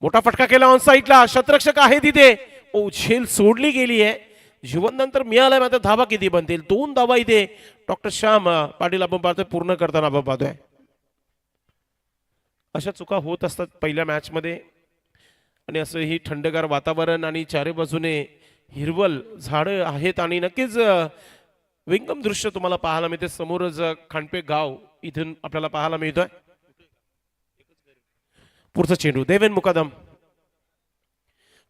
मोठा फटका केला ऑन साईडला, शतरक्षक आहे तिथे. झेल सोडली गेली आहे. जीवननंतर मिळालाय, मात्र धावा किती बनतील? 2 धावा इथे डॉक्टर श्याम पाटील आपण पाहतोय पूर्ण करताना आपण पाहतोय. अशा चुका होत असतात पहिल्या मॅच मध्ये. आणि असं ही थंडगार वातावरण आणि चारी बाजूने हिरवल झाडं आहेत आणि नक्कीच विंगम दृश्य तुम्हाला पाहायला मिळते. समोरच खांडपे गाव इथून आपल्याला पाहायला मिळतोय. पुढचा चेंडू, देवेन मुकादम.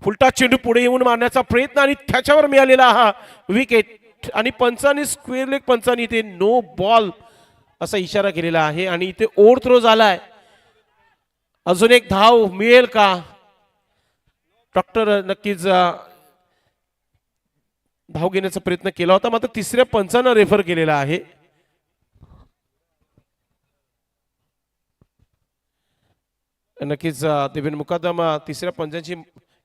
फुलटा चेंडू पुढे येऊन मारण्याचा प्रयत्न आणि त्याच्यावर मिळालेला हा विकेट. आणि पंचांनी स्क्वेअर लेग, पंचांनी इथे नो बॉल असा इशारा केलेला आहे आणि इथे ओव्हर थ्रो झालाय. अजून एक धाव मिळेल का? डॉक्टर नक्कीच धाव घेण्याचा प्रयत्न केला होता, मात्र तिसऱ्या पंचांना रेफर केलेला आहे. नक्कीच देवेन मुकादम तिसऱ्या पंचांची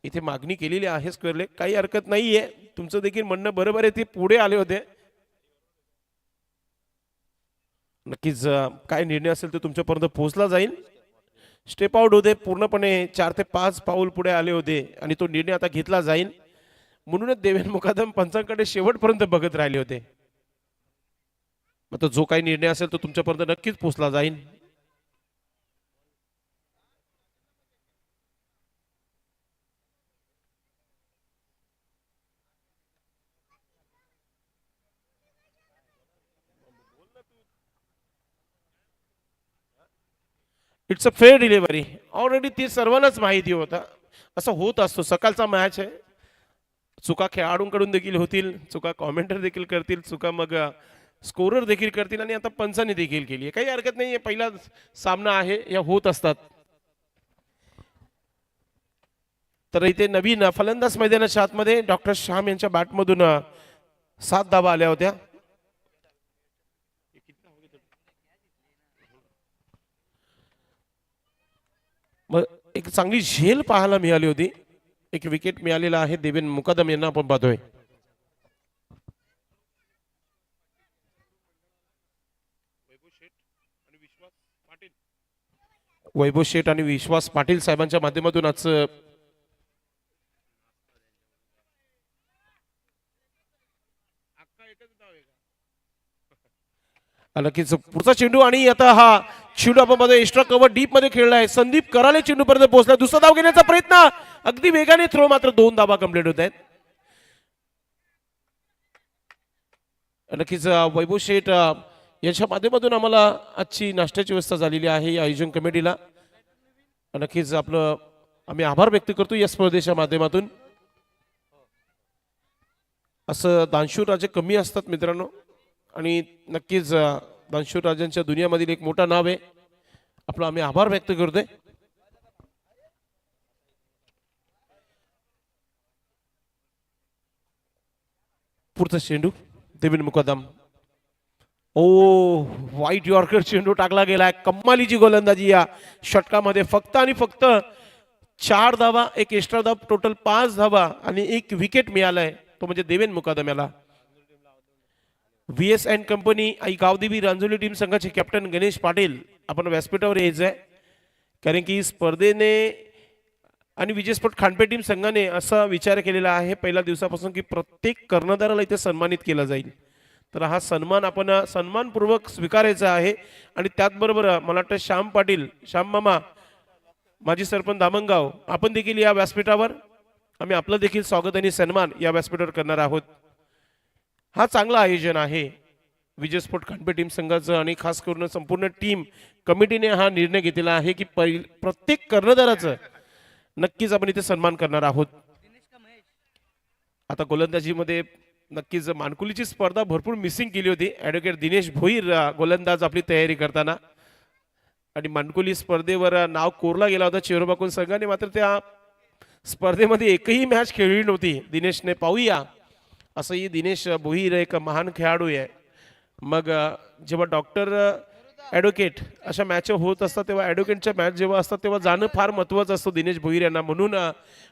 इथे मागणी केलेली आहे स्क्वेअर लेग. काही हरकत नाहीये, तुमचं देखील म्हणणं बरोबर आहे. ते पुढे आले होते. नक्कीच काय निर्णय असेल तो तुमच्यापर्यंत पोहोचला जाईल. स्टेप आउट होते, पूर्णपणे 4 ते 5 पाऊल पुढे आले होते आणि तो निर्णय आता घेतला जाईल. म्हणूनच देवेन मुकादम पंचांकडे शेवटपर्यंत बघत राहिले होते. आता जो काही निर्णय असेल तो तुमच्यापर्यंत नक्कीच पोहोचला जाईल. It's a fair delivery. Already ती सर्वांनाच माहिती होता, असं होत असतो. सकाळचा मॅच आहे, चुका खेळाडूंकडून देखील होतील, चुका कॉमेंटर देखील करतील, चुका मग स्कोरर देखील करतील आणि आता पंचांनी देखील केली आहे. काही हरकत नाही, पहिला सामना आहे, या होत असतात. तर इथे नवीन फलंदाज मैदानाच्या आतमध्ये डॉक्टर श्याम यांच्या बॅटमधून 7 धावा आल्या होत्या. एक चांगली झेल पाहायला मिळाली होती. एक विकेट मिळालेला आहे देवेन मुकादम यांना आपण पाहतोय. वैभव शेठ आणि विश्वास पाटील साहेबांच्या माध्यमातून आज नक्कीच पुढचा चेंडू आणि आता हा चेंडू आपण मध्ये एक्स्ट्रा कव्हर डीप मध्ये खेळलाय. संदीप कराले चेंडू पर्यंत पोहोचला. दुसरा धाव घेण्याचा प्रयत्न अगदी वेगाने थ्रो, मात्र 2 धावा कंप्लीट होत आहेत. नक्कीच वैभव शेठ यांच्या माध्यमातून आम्हाला आजची नाश्त्याची व्यवस्था झालेली आहे या आयोजन कमिटीला. नक्कीच आपलं आम्ही आभार व्यक्त करतो या स्पर्धेच्या माध्यमातून. असं दानशूर राजे कमी असतात मित्रांनो, आणि नक्कीच दानशूर राजांच्या दुनियामधील एक मोठा नाव आहे. आपला आम्ही आभार व्यक्त करतोय. पुढचा चेंडू देवेन मुकादम. ओ वाईट यॉर्कर चेंडू टाकला गेलाय. कमालीची गोलंदाजी या षटकामध्ये. फक्त आणि फक्त 4 धावा, एक एक्स्ट्रा धाव, टोटल 5 धावा आणि एक विकेट मिळालाय, तो म्हणजे देवेन मुकादम याला. VS and company Aai Gavdevi Ranjoli team संघाचे कॅप्टन गणेश पाटील आपण व्यासपीठावर यायचं आहे, कारण की स्पर्धेने आणि विजय स्पोर्ट खांडपे टीम संघाने असा विचार केलेला आहे पहिल्या दिवसापासून की प्रत्येक कर्णधाराला इथे सन्मानित केला जाईल. तर हा सन्मान आपण सन्मानपूर्वक स्वीकारायचा आहे. आणि त्याचबरोबर मला वाटतं श्याम पाटील, श्याम मामा, माजी सरपंच धामणगाव, आपण देखील या व्यासपीठावर आम्ही आपलं देखील स्वागत आणि सन्मान या व्यासपीठावर करणार आहोत. हा चांगला आयोजन आहे विजय स्पोर्ट खांडपे टीम संघाचं, आणि खास करून संपूर्ण टीम कमिटीने हा निर्णय घेतलेला आहे की प्रत्येक कर्णधाराचं नक्कीच आपण इथे सन्मान करणार आहोत. आता गोलंदाजीमध्ये नक्कीच मानकुलीची स्पर्धा भरपूर मिसिंग केली होती. ॲडव्होकेट दिनेश भोईर गोलंदाज आपली तयारी करताना, आणि मानकुली स्पर्धेवर नाव कोरला गेला होता चेरोबाकून संघाने, मात्र त्या स्पर्धेमध्ये एकही मॅच खेळली नव्हती दिनेशने. पाहूया, असंही दिनेश भोईर एक महान खेळाडू आहे. मग जेव्हा डॉक्टर ॲडव्होकेट अशा मॅच होत असतात तेव्हा ॲडव्होकेटच्या मॅच जेव्हा असतात तेव्हा जाणं फार महत्त्वाचं असतं दिनेश भोईर यांना, म्हणून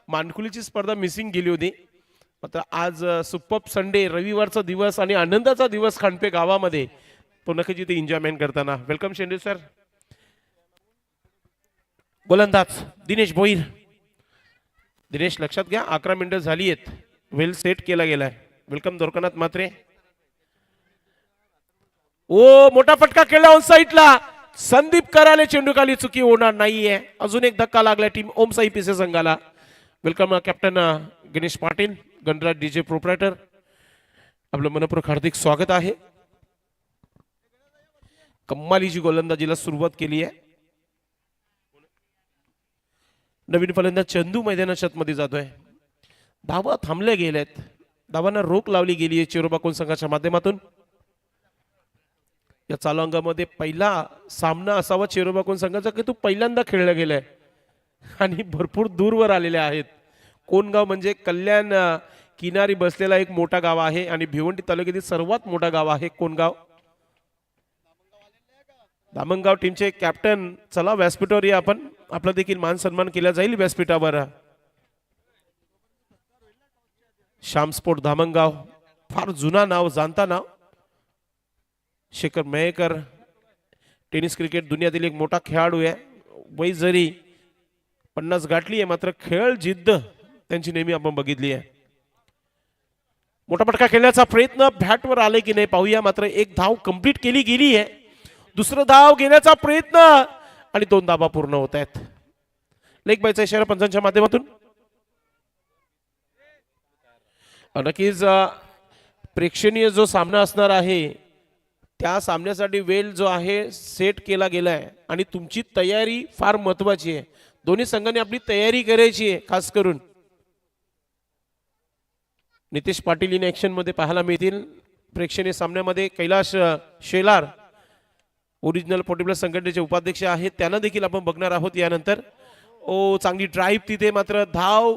मानकुलीची स्पर्धा मिसिंग गेली होती. मात्र आज सुपर्ब संडे, रविवारचा दिवस आणि आनंदाचा दिवस खांडपे गावामध्ये, तो नक्कीच इथे एन्जॉयमेंट करताना. वेलकम शेंडे सर. गोलंदाज दिनेश भोईर. दिनेश लक्षात घ्या 11 मिनिटं झाली आहेत, वेल सेट केला गेलाय. वेलकम द्वारकानाथ म्हात्रे. ओ मोठा फटका खेळला ऑन साईडला. संदीप कराले चेंडू खाली, चुकी होणार नाहीये. अजून एक धक्का लागला टीम ओम साई पिसे संघाला. Welcome captain Ganesh Patil, Ganraj DJ proprietor, आपलं मनपूर्वक हार्दिक स्वागत आहे. कम्मालीची गोलंदाजीला सुरुवात केली आहे. नवीन फलंदाज चंदू मैदानाच्या आतमध्ये जातोय. धावा थांबल्या गेल्यात, धावांना रोख लावली गेली आहे चेरोबाकोन संघाच्या माध्यमातून. या चालू अंगामध्ये पहिला सामना असावा चेरोबाकोन संघाचा की तो पहिल्यांदा खेळला गेलाय आणि भरपूर दूरवर आलेले आहेत. कोणगाव म्हणजे कल्याण किनारी बसलेला एक मोठा गाव आहे आणि भिवंडी तालुक्यातील सर्वात मोठा गाव आहे कोणगाव. धामणगाव टीमचे कॅप्टन, चला व्यासपीठावर या आपण, आपला देखील मान सन्मान केला जाईल व्यासपीठावर. श्याम स्पोर्ट धामणगाव, फार जुना नाव, जाणता नाव. शेखर मयेकर टेनिस क्रिकेट दुनियातील एक मोठा खेळाडू आहे. वय जरी 50 गाठली आहे मात्र खेळ जिद्द त्यांची नेहमी आपण बघितली आहे. मोठा फटका खेळण्याचा प्रयत्न बॅटवर आले की नाही पाहूया. मात्र एक धाव कंप्लीट केली गेली आहे. दुसरं धाव घेण्याचा प्रयत्न आणि 2 धावा पूर्ण होत आहेत. लेग बायचा इशारा पंचांच्या माध्यमातून. नक्कीच प्रेक्षणीय जो सामना असणार आहे त्या सामन्यासाठी वेळ जो आहे सेट केला गेलाय आणि तुमची तयारी फार महत्वाची आहे. दोन्ही संघांनी आपली तयारी करायची आहे. खास करून नितेश पाटील इन ऍक्शन मध्ये पाहायला मिळतील प्रेक्षणीय सामन्यामध्ये. कैलाश शेलार ओरिजिनल 40+ संघटनेचे उपाध्यक्ष आहेत, त्यांना देखील आपण बघणार आहोत यानंतर. ओ चांगली ड्राईव्ह तिथे, मात्र धाव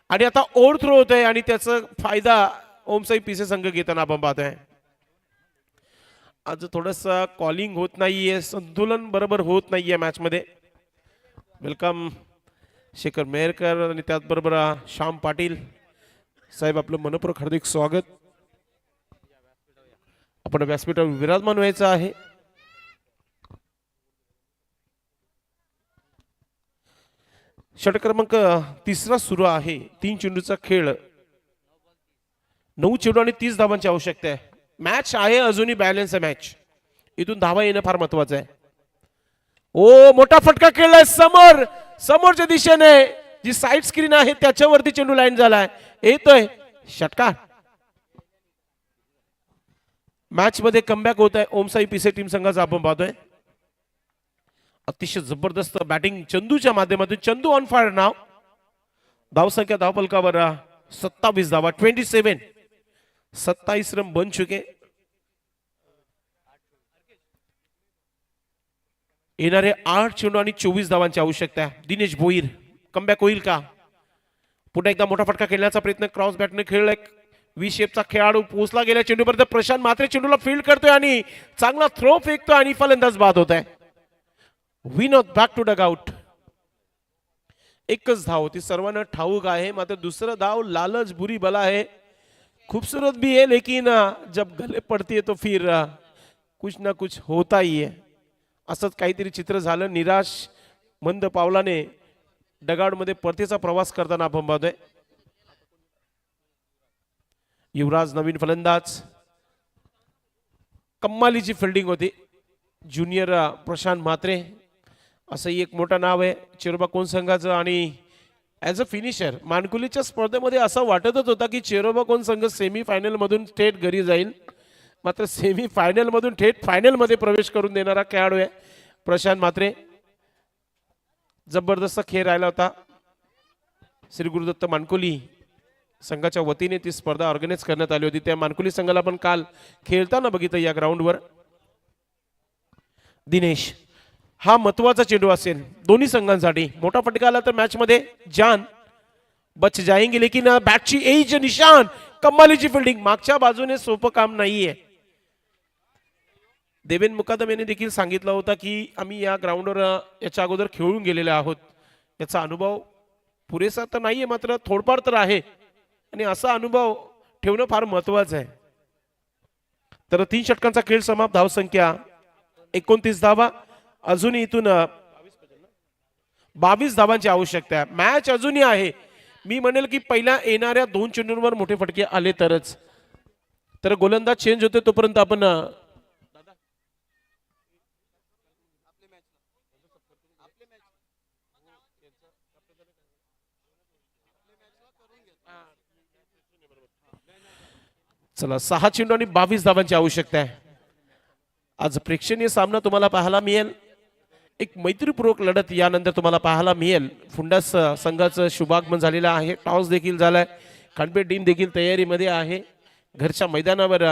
आणि आता ओव्हर थ्रो होत आहे आणि त्याचा फायदा ओमसाई पिसे संघ घेताना आपण पाहतोय. आज थोडंसं कॉलिंग होत नाहीये, संतुलन बरोबर होत नाहीये मॅच मध्ये. वेलकम शेखर मेहरकर आणि त्याचबरोबर श्याम पाटील साहेब, आपलं मनपूर्वक हार्दिक स्वागत. आपण व्यासपीठावर विराजमान व्हायचं आहे. षटक क्रमांक 3 सुरू आहे. 3 चेंडूचा खेळ, 9 चेंडू आणि 30 धावांची आवश्यकता आहे. मॅच आहे अजूनही बॅलन्स आहे मॅच. इथून धावा येणं फार महत्वाचं आहे. ओ मोठा फटका खेळलाय समोर, समोरच्या दिशेने जी साईड स्क्रीन आहे त्याच्यावरती चेंडू लाईन झालाय. येतोय षटकार. मॅच मध्ये कमबॅक होत आहे ओमसाई पिसे टीम संघाचा आपण पाहतोय. अतिशय जबरदस्त बॅटिंग चंदूच्या माध्यमातून. चंदू ऑन फायर नाव. धावसंख्या धावफलकावर 27 धावा, 27. 27 रन बन चुके. येणारे 8 चेंडू आणि 24 धावांची आवश्यकता आहे. दिनेश भोईर कमबॅक होईल का? पुन्हा एकदा मोठा फटका खेळण्याचा प्रयत्न क्रॉस बॅटने खेळलाय. व्ही शेपचा खेळाडू पोहोचला गेल्या चेंडूपर्यंत. प्रशांत मात्रे चेंडूला फील्ड करतोय आणि चांगला थ्रो फेकतोय आणि फलंदाज बाद होत आहे. विनोद बॅक टू डग आउट. एकच धाव ती सर्वांना ठाऊक आहे. मात्र दुसरं धाव लालच बुरी बला है, खूबसूरत भी है, लेकिन जब गले पड़ती है तो फिर कुछ ना कुछ होता ही है. असंच काहीतरी चित्र झालं. निराश मंद पावलाने डगआउट मध्ये परतीचा प्रवास करताना आपण पाहतोय. युवराज नवीन फलंदाज. कम्मालीची फिल्डिंग होती. ज्युनियर प्रशांत म्हात्रे असंही एक मोठं नाव आहे चेरोबा कोण संघाचं. आणि ॲज अ फिनिशर मानकुलीच्या स्पर्धेमध्ये असं वाटतच होता की चेरोबा कोण संघ सेमी फायनल मधून थेट घरी जाईल. मात्र सेमी फायनल मधून थेट फायनल मध्ये प्रवेश करून देणारा खेळाडू आहे प्रशांत म्हात्रे. जबरदस्त खेळ राहिला होता. श्री गुरुदत्त मानकुली संघाच्या वतीने ती स्पर्धा ऑर्गनाइज करण्यात आली होती. त्या मानकुली संघाला आपण काल खेळताना बघितलं या ग्राउंडवर. दिनेश, हा महत्वाचा चेंडू असेल दोन्ही संघांसाठी. मोठा फटका आला तर मॅच मध्ये जान बच जाएंगे, लेकिन बॅटची एज निशान. कमालीची फिल्डिंग. मागच्या बाजूने सोपं काम नाहीये. देवेंद्र मुकादम यांनी देखील सांगितलं होतं की आम्ही या ग्राउंडवर याच्या अगोदर खेळून गेलेले आहोत. याचा अनुभव पुरेसा तर नाहीये, मात्र थोडफार तर आहे. आणि असा अनुभव ठेवणं फार महत्वाचं आहे. तर 3 षटकांचा खेळ समाप्त. धावसंख्या 29 धावा. अजूनही इथून 22 धावांची आवश्यकता आहे. मॅच अजूनही आहे. मी म्हणेल की पहिल्या येणाऱ्या 2 चेंडूंवर मोठे फटके आले तरच. तर गोलंदाज चेंज होते तोपर्यंत आपण चला 6 चेंडू आणि 22 धावांची आवश्यकता आहे. आज प्रेक्षणीय सामना तुम्हाला पाहायला मिळेल. एक मैत्रीपूर्वक लढत यानंतर तुम्हाला पाहायला मिळेल. फुंडास संघाचं शुभागमन झालेलं आहे. टॉस देखील झालाय. खांडपे टीम देखील तयारीमध्ये आहे. घरच्या मैदानावर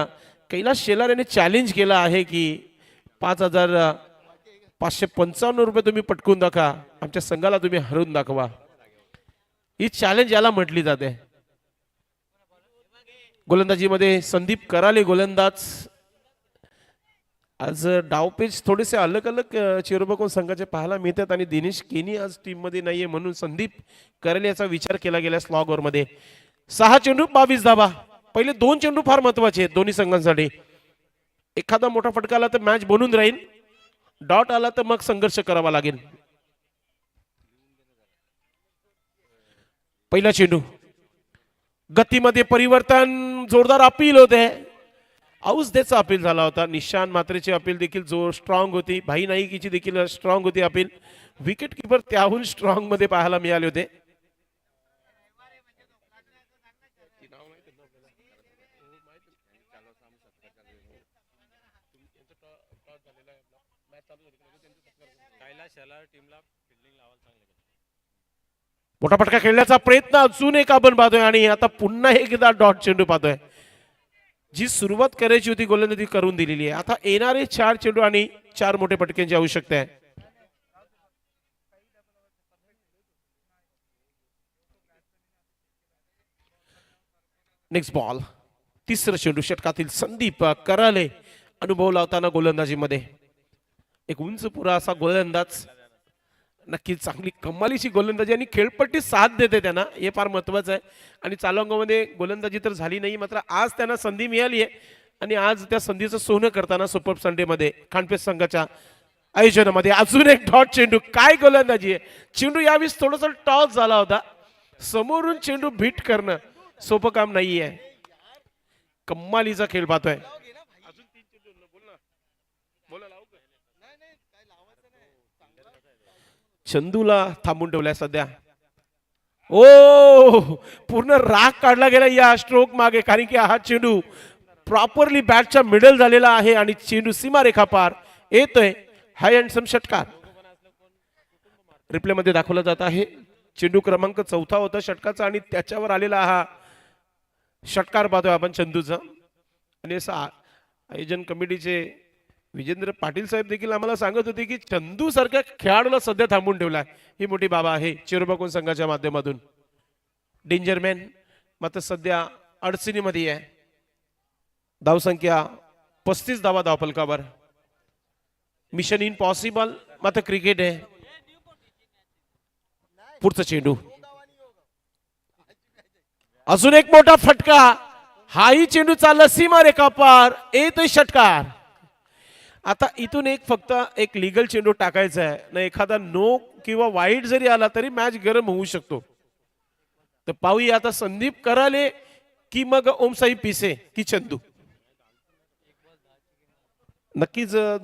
कैलास शेलार यांनी चॅलेंज केलं आहे की 5,555 रुपये तुम्ही पटकून दाखवा, आमच्या संघाला तुम्ही हरवून दाखवा. ही चॅलेंज याला म्हटली जाते. गोलंदाजीमध्ये संदीप कराले गोलंदाज. आज डावपेच थोडेसे अलग अलग चेरोबा संघाचे पाहायला मिळतात आणि दिनेश केनी आज टीम मध्ये नाहीये म्हणून संदीप कराले याचा विचार केला गेला स्लॉग ओव्हर मध्ये. 6 चेंडू 22 धावा. पहिले 2 चेंडू फार महत्वाचे आहेत दोन्ही संघांसाठी. एखादा मोठा फटका आला तर मॅच बनून राहील. डॉट आला तर मग संघर्ष करावा लागेल. पहिला चेंडू. गतीमध्ये परिवर्तन. जोरदार अपील होते. औषधेचा अपील झाला होता. निशान मात्रेची अपील देखील जो स्ट्रॉंग होती. भाई नाईकीची देखील स्ट्रॉंग होती अपील. विकेट किपर त्याहून स्ट्रॉंग मध्ये पाहायला मिळाले होते. मोठा फटका खेळण्याचा प्रयत्न अजून एक आपण पाहतोय आणि आता पुन्हा एकदा डॉट चेंडू पाहतोय. जी सुरुवात करायची होती गोलंदाजी करून दिलेली आहे. आता येणारे 4 चेंडू आणि 4 मोठे फटक्यांची आवश्यकता आहे. Next ball. तिसरं चेंडू. षटकातील संदीप कराले अनुभव लावताना गोलंदाजीमध्ये. एक उंच पुरा असा गोलंदाज नक्कीच चांगली कमालीची गोलंदाजी आणि खेळपट्टी साथ देते त्यांना, हे फार महत्वाचं आहे. आणि चालुअंगामध्ये गोलंदाजी तर झाली नाही, मात्र आज त्यांना संधी मिळाली आहे आणि आज त्या संधीचं सोनं करताना सुपर संडे मध्ये खानपेश संघाच्या आयोजनामध्ये अजून एक डॉट चेंडू. काय गोलंदाजी आहे. चेंडू यावेळेस थोडासा टॉस झाला होता, समोरून चेंडू बीट करणं सोपं काम नाहीये. कमालीचा खेळ पाहतोय. चंदूला थांबून ठेवलाय सध्या. ओ पूर्ण राग काढला गेला या स्ट्रोक मागे, कारण की हा चेंडू प्रॉपरली बॅटच्या मिडल झालेला आहे आणि चेंडू सीमारेखा पार येतोय. हाय हँडसम षटकार रिप्ले मध्ये दाखवला जात आहे. चेंडू क्रमांक 4 होता षटकाचा आणि त्याच्यावर आलेला हा षटकार पाहतोय आपण चंदूचा. आणि असं आयोजन कमिटीचे विजेंद्र पाटील साहेब देखील आम्हाला सांगत होते की चंदू सारख्या खेळाडूला सध्या थांबून ठेवला ही मोठी बाबा आहे चिरोबाकोन संघाच्या माध्यमातून. डेंजरमॅन मात्र सध्या अडचणीमध्ये आहे. धावसंख्या 35 धावा धावफलकावर. मिशन इम्पॉसिबल मात्र क्रिकेट आहे. पुढचा चेंडू, अजून एक मोठा फटका. हाही चेंडू चालला सीमारेखा पार येतोय षटकार. आता इथून एक फक्त एक लीगल चेंडू टाकायचा आहे ना, एखादा नो किंवा वाईट जरी आला तरी मॅच गरम होऊ शकतो. तर पाहूया आता संदीप कराले की मग ओमसाई पिसे की चंदू. नक्कीच जो